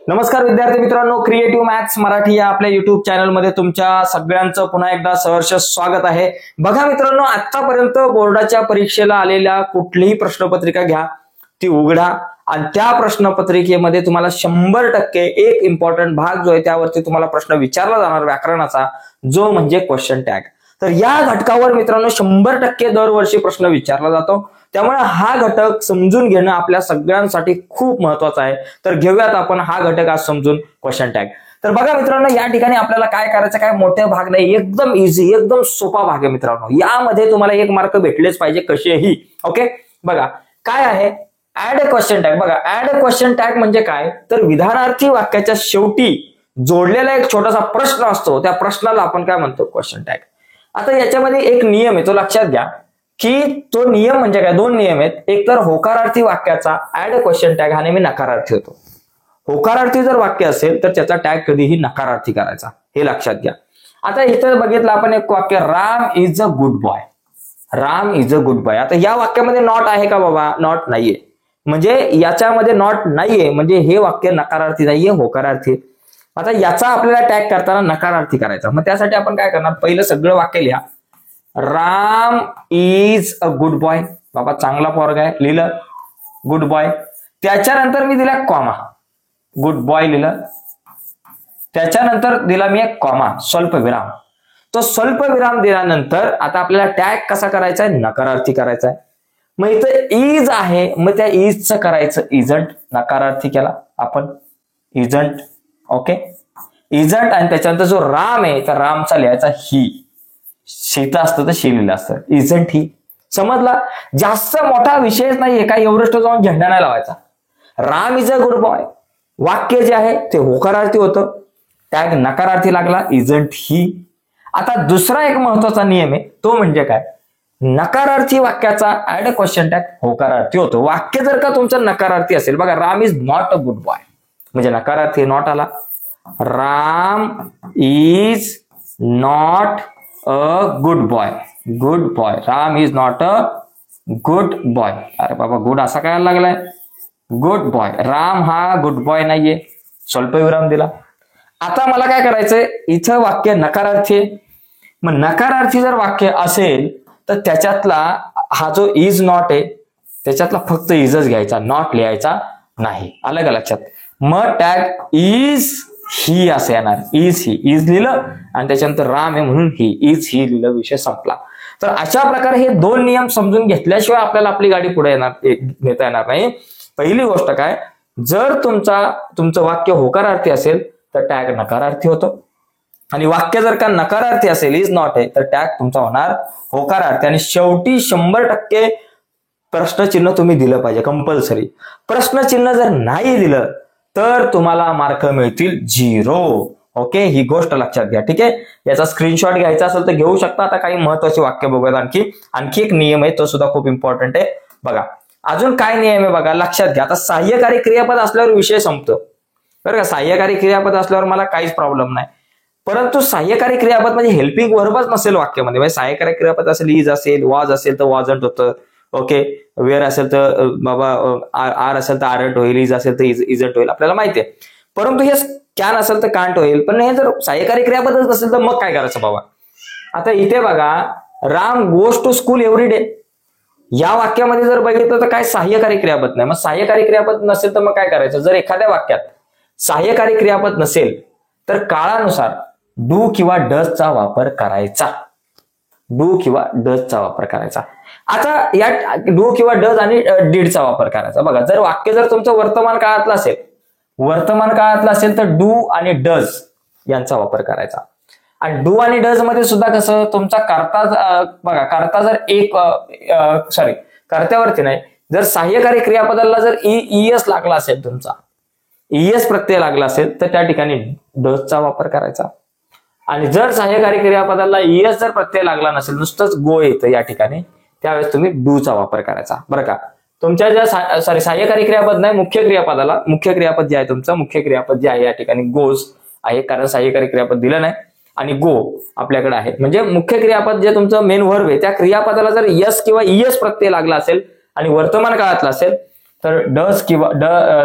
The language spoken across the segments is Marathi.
नमस्कार विद्यार्थी मित्रांनो, क्रिएटिव्ह मॅथ्स मराठी या आपल्या युट्यूब चॅनलमध्ये तुमच्या सगळ्यांचं पुन्हा एकदा सहर्ष स्वागत आहे। बघा मित्रांनो, आतापर्यंत बोर्डाच्या परीक्षेला आलेल्या कुठलीही प्रश्नपत्रिका घ्या, ती उघडा आणि त्या प्रश्नपत्रिकेमध्ये तुम्हाला 100% एक इम्पॉर्टंट भाग जो आहे त्यावरती तुम्हाला प्रश्न विचारला जाणार व्याकरणाचा, जो म्हणजे क्वेश्चन टॅग। तर या घटकावर मित्रांनो 100% दरवर्षी प्रश्न विचारला जातो, त्यामुळे हा घटक समजून घेणं आपल्या सगळ्यांसाठी खूप महत्त्वाचं आहे। तर घेऊयात आपण हा घटक आज समजून, क्वेश्चन टॅग। तर बघा मित्रांनो, या ठिकाणी आपल्याला काय करायचं, काय मोठे भाग नाही, एकदम इझी, एकदम सोपा भाग आहे मित्रांनो। यामध्ये तुम्हाला 1 मार्क भेटलेच पाहिजे कसेही। ओके, बघा काय आहे, ऍड अ क्वेश्चन टॅग। बघा ऍड अ क्वेश्चन टॅग म्हणजे काय, तर विधानार्थी वाक्याच्या शेवटी जोडलेला एक छोटासा प्रश्न असतो, त्या प्रश्नाला आपण काय म्हणतो, क्वेश्चन टॅग। आता याच्यामध्ये एक नियम आहे, तो लक्षात घ्या की तो नियम म्हणजे काय, 2 नियम आहेत। एक तर होकारार्थी वाक्याचा ऍड अ क्वेश्चन टॅग हा नेहमी नकारार्थी होतो। होकारार्थी जर वाक्य असेल तर त्याचा टॅग कधीही नकारार्थी करायचा, हे लक्षात घ्या। आता इथं बघितलं आपण एक वाक्य, Ram is a good boy. Ram is a good boy. आता या वाक्यामध्ये नॉट आहे का बाबा? नॉट नाहीये, म्हणजे याच्यामध्ये नॉट नाहीये, म्हणजे हे वाक्य नकारार्थी नाहीये, होकारार्थी। आता याचा आपल्याला टॅग करताना नकारार्थी करायचा, मग त्यासाठी आपण काय करणार, पहिलं सगळं वाक्य लिहा, Ram is a good boy. बाबा चांगला पोरगा आहे, लिहिलं गुड बॉय। त्याच्यानंतर मी दिला कॉमा, गुड बॉय लिहिलं। त्याच्यानंतर दिला मी एक कॉमा, स्वल्पविराम। तो स्वल्पविराम दिल्यानंतर आता आपल्याला टॅग कसा करायचा आहे, नकारार्थी करायचा आहे। मग इथं इज आहे, मग त्या इजचं करायचं इजंट, नकारार्थी केला आपण इजंट। Okay, isn't. आणि त्याच्यानंतर जो राम आहे तर रामचा लिहायचा ही, शीता असतं तर शी लिहिलं असतं, इजंट ही। समजला? जास्त मोठा विषयच नाहीये, काय एव्हरेस्ट जाऊन झेंडा नाही लावायचा। Ram is a good boy, वाक्य जे आहे ते होकारार्थी होतं, टॅग नकारार्थी लागला, इजंट ही। आता दुसरा एक महत्वाचा नियम आहे, तो म्हणजे काय, नकारार्थी वाक्याचा ऍड अ क्वेश्चन टॅग होकारार्थी होतो। वाक्य जर का तुमचं नकारार्थी असेल, बघा Ram is not a good boy, म्हणजे नकारार्थी नॉट आला, Ram is not a good boy, good boy, Ram is not a good boy. अरे बाबा गुड असा काय लागलाय, गुड बॉय, राम हा गुड बॉय नाहीये, स्वल्पविराम दिला। आता मला काय करायचंय, इथं वाक्य नकारार्थी आहे, मग नकारार्थी जर वाक्य असेल तर त्याच्यातला हा जो इज नॉट आहे त्याच्यातला फक्त इजच घ्यायचा, नॉट लिहायचा नाही, आलं का लक्षात? मग टॅग इज ही असे येणार, इज ही, इज लिहिलं आणि त्याच्यानंतर राम आहे म्हणून ही, इज ही लिहिलं, विषय संपला। तर अशा प्रकारे हे 2 नियम समजून घेतल्याशिवाय आपल्याला आपली गाडी पुढे नेता येणार नाही। पहिली गोष्ट काय, जर तुमचं वाक्य होकारार्थी असेल तर टॅग नकारार्थी होतो, आणि वाक्य जर का नकारार्थी असेल, इज नॉट आहे, तर टॅग तुमचा होणार होकारार्थी। आणि शेवटी 100% प्रश्नचिन्ह तुम्ही दिलं पाहिजे, कंपल्सरी। प्रश्नचिन्ह जर नाही दिलं तर तुम्हाला मार्क मिळतील 0। ओके, ही गोष्ट लक्षात घ्या, ठीक आहे। याचा स्क्रीनशॉट घ्यायचा असेल तर घेऊ शकता। आता काही महत्वाचे वाक्य बघूयात, आणखी एक नियम आहे, तो सुद्धा खूप इम्पॉर्टंट आहे। बघा अजून काय नियम आहे बघा, लक्षात घ्या। आता सहाय्यकारी क्रियापद असल्यावर विषय संपतो बरं का, सहाय्यकारी क्रियापद असल्यावर मला काहीच प्रॉब्लेम नाही, परंतु सहाय्यकारी क्रियापद म्हणजे हेल्पिंग वर्बच नसेल वाक्यामध्ये, म्हणजे सहाय्यकारी क्रियापद असेल, इज असेल, वॉज असेल तर वॉजंट होतं, ओके, वेअर असेल तर बाबा आर असेल तर आरंट होईल, इज असेल तर इजंट होईल, आपल्याला माहिती आहे। परंतु हे कॅन असेल तर कांट होईल, पण हे जर सहाय्यकारी क्रियापदच नसेल तर मग काय करायचं बाबा? आता इथे बघा, Ram goes to school every day, या वाक्यामध्ये जर बघितलं तर काय सहाय्यकारी क्रियापद नाही, मग सहाय्यकारी क्रियापद नसेल तर मग काय करायचं? जर एखाद्या वाक्यात सहाय्यकारी क्रियापद नसेल तर काळानुसार डू किंवा डजचा वापर करायचा, डू किंवा डजचा वापर करायचा। आता या डू किंवा डज आणि डीडचा वापर करायचा। बघा जर वाक्य जर तुमचं वर्तमान काळातलं असेल तर डू आणि डज यांचा वापर करायचा। आणि डू आणि डज मध्ये सुद्धा कसं, तुमचा कर्ता, बघा कर्ता जर कर्त्यावरती नाही, जर सहाय्यकारी क्रियापदाला जर ईएस लागला असेल, तुमचा ईएस प्रत्यय लागला असेल तर त्या ठिकाणी डजचा वापर करायचा। आणि जर सहाय्यकारी क्रियापदाला ईएस जर प्रत्यय लागला नसेल, नुसतंच गो येतं या ठिकाणी, त्यावेळेस तुम्ही डूचा वापर करायचा बरं का। तुमच्या ज्या सहाय्यकारी क्रियापद नाही, मुख्य क्रियापद जे आहे, तुमचं मुख्य क्रियापद जे आहे या ठिकाणी गोज आहे, कारण सहाय्यकारी क्रियापद दिलं नाही, आणि गो आपल्याकडे आहे, म्हणजे मुख्य क्रियापद जे तुमचं मेन वर्ब आहे, त्या क्रियापदाला जर यस किंवा ईएस प्रत्यय लागला असेल आणि वर्तमान काळातला असेल तर डज किंवा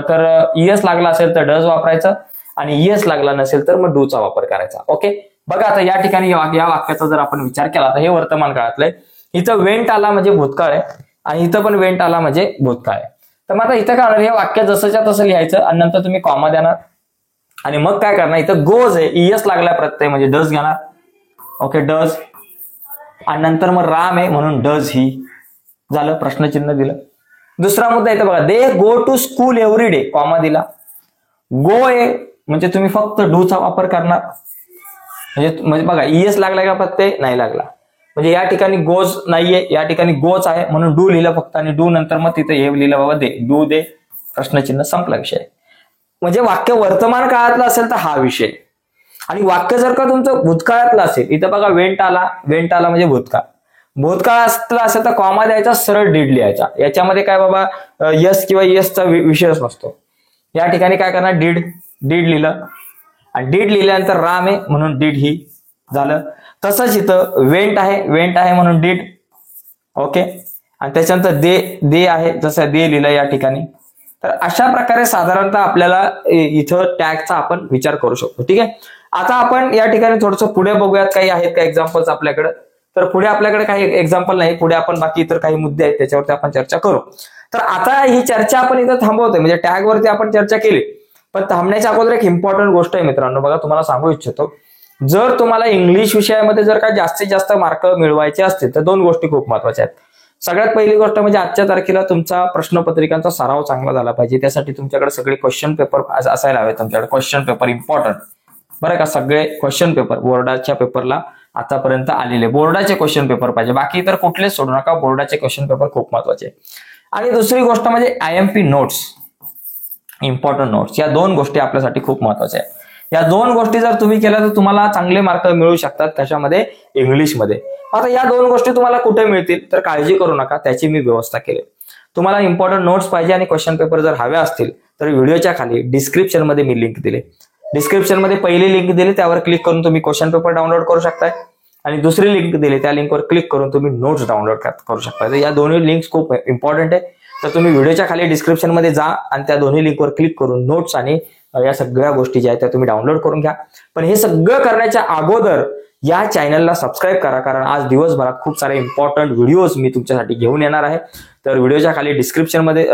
तर ईएस लागला असेल तर डज वापरायचं आणि ईएस लागला नसेल तर मग डूचा वापर करायचा. ओके, बघा आता या ठिकाणी या वाक्याचा जर आपण विचार केला तर हे वर्तमान काळातलं आहे. इथं वेंट आला म्हणजे भूतकाळ आहे आणि इथं पण वेंट आला म्हणजे भूतकाळ आहे. तर मग आता इथं काय होणार, हे वाक्य जसंच्या तसं लिहायचं आणि नंतर तुम्ही कॉमा देणार आणि मग काय करणार, इथं गोज आहे, ईएस लागला प्रत्यय म्हणजे डज घेणार. ओके, डज आणि नंतर मग राम आहे म्हणून डज ही झालं, प्रश्नचिन्ह दिलं. दुसरा मुद्दा इथं बघा, they go to school every day, comma दिला. गो आहे म्हणजे तुम्ही फक्त डूचा वापर करणार, म्हणजे बघा ईएस लागला का प्रत्यय, नाही लागला, म्हणजे या ठिकाणी गोज नाहीये, या ठिकाणी गोच आहे म्हणून डू लिहिलं फक्त आणि डू नंतर मग तिथे हे लिहिलं बाबा दे, डू दे, प्रश्नचिन्ह, संपला विषय. म्हणजे वाक्य वर्तमान काळातलं असेल तर हा विषय, आणि वाक्य जर का तुमचं भूतकाळातलं असेल, इथं बघा वेंट आला म्हणजे भूतकाळ, भूतकाळातला असेल तर कॉमा द्यायचा, सरळ डीड लिहायचा. याच्यामध्ये काय बाबा यस किंवा येसचा विषयच नसतो. या ठिकाणी काय करणार, डीड लिहिलं आणि डीड लिहिल्यानंतर राम आहे म्हणून डीड ही झालं. तसंच इथं वेंट आहे म्हणून डीड. ओके, आणि त्याच्यानंतर दे आहे जसं दे लिहिलं या ठिकाणी. तर अशा प्रकारे साधारणतः आपल्याला इथं टॅगचा आपण विचार करू शकतो. ठीक आहे, आता आपण या ठिकाणी थोडंसं पुढे बघूयात, काही आहेत का एक्झाम्पल्स आपल्याकडे. तर पुढे आपल्याकडे काही एक्झाम्पल नाही, पुढे आपण बाकी इतर काही मुद्दे आहेत त्याच्यावरती आपण चर्चा करू. तर आता ही चर्चा आपण इथं थांबवतोय, म्हणजे टॅग वरती आपण चर्चा केली, पण थांबण्याच्या अगोदर एक इम्पॉर्टंट गोष्ट आहे मित्रांनो. बघा, तुम्हाला सांगू इच्छितो, जर तुम्हाला इंग्लिश विषयामध्ये जर का जास्तीत जास्त मार्क मिळवायचे असतील तर दोन गोष्टी खूप महत्वाच्या आहेत. सगळ्यात पहिली गोष्ट म्हणजे आजच्या तारखेला तुमचा प्रश्नपत्रिकांचा सराव चांगला झाला पाहिजे. त्यासाठी तुमच्याकडे सगळे क्वेश्चन पेपर असायला हवे. तुमच्याकडे क्वेश्चन पेपर इम्पॉर्टंट, बरं का, सगळे क्वेश्चन पेपर बोर्डाच्या पेपरला आतापर्यंत आलेले बोर्डाचे क्वेश्चन पेपर पाहिजे, बाकी तर कुठलेच सोडू नका, बोर्डाचे क्वेश्चन पेपर खूप महत्वाचे. आणि दुसरी गोष्ट म्हणजे IMP नोट्स, इम्पॉर्टंट नोट्स, या दोन गोष्टी आपल्यासाठी खूप महत्वाच्या आहेत. या दोन गोष्टी जर तुम्ही केल्या तर तुम्हाला चांगले मार्क मिळू शकतात. कशामध्ये, इंग्लिशमध्ये. आता या दोन गोष्टी तुम्हाला कुठे मिळतील तर काळजी करू नका, त्याची मी व्यवस्था केली. तुम्हाला इम्पॉर्टंट नोट्स पाहिजे आणि क्वेश्चन पेपर जर हवे असतील तर व्हिडिओच्या खाली डिस्क्रिप्शन मध्ये मी लिंक दिले, डिस्क्रिप्शन मध्ये पहिली लिंक दिली त्यावर क्लिक करून तुम्ही क्वेश्चन पेपर डाउनलोड करू शकताय आणि दुसरी लिंक दिली त्या लिंकवर क्लिक करून तुम्ही नोट्स डाउनलोड करू शकता. तर या दोन्ही लिंक्स खूप इम्पॉर्टंट आहे. तर तुम्ही व्हिडिओच्या खाली डिस्क्रिप्शन मध्ये जा आणि त्या दोन्ही लिंकवर क्लिक करून नोट्स आणि या सगळ्या गोष्टी ज्या आहेत त्या तुम्ही डाउनलोड करून घ्या. पण हे सगळं करण्याच्या अगोदर या चॅनलला सबस्क्राईब करा, कारण आज दिवसभरात खूप सारे इम्पॉर्टंट व्हिडिओज मी तुमच्यासाठी घेऊन येणार आहे. तर व्हिडिओच्या खाली डिस्क्रिप्शन मध्ये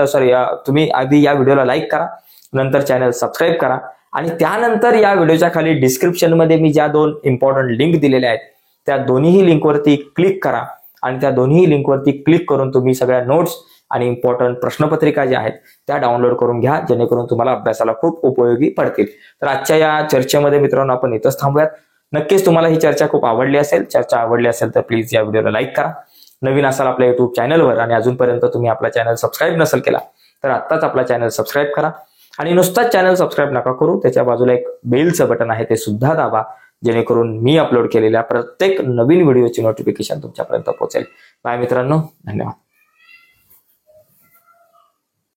तुम्ही आधी या व्हिडिओला लाईक करा, नंतर चॅनल सबस्क्राईब करा आणि त्यानंतर या व्हिडिओच्या खाली डिस्क्रिप्शन मध्ये मी ज्या दोन इम्पॉर्टंट लिंक दिलेल्या आहेत त्या दोन्ही लिंकवरती क्लिक करा आणि त्या दोन्ही लिंकवरती क्लिक करून तुम्ही सगळ्या नोट्स आणि इम्पॉर्टंट प्रश्नपत्रिका ज्या आहेत त्या डाउनलोड करून घ्या, जेणेकरून तुम्हाला अभ्यासाला खूप उपयोगी पडतील. तर आजच्या या चर्चेमध्ये मित्रांनो आपण इथंच थांबूयात. नक्कीच तुम्हाला ही चर्चा खूप आवडली असेल. चर्चा आवडली असेल तर प्लीज या व्हिडिओला लाईक करा. नवीन असाल आपल्या युट्यूब चॅनलवर आणि अजूनपर्यंत तुम्ही आपला चॅनल सबस्क्राईब नसेल केला तर आत्ताच आपला चॅनल सबस्क्राईब करा. आणि नुसताच चॅनल सबस्क्राईब नका करू, त्याच्या बाजूला एक बेलचं बटन आहे ते सुद्धा दाबा, जेणेकरून मी अपलोड केलेल्या प्रत्येक नवीन व्हिडिओची नोटिफिकेशन तुमच्यापर्यंत पोहोचेल. बाय मित्रांनो, धन्यवाद.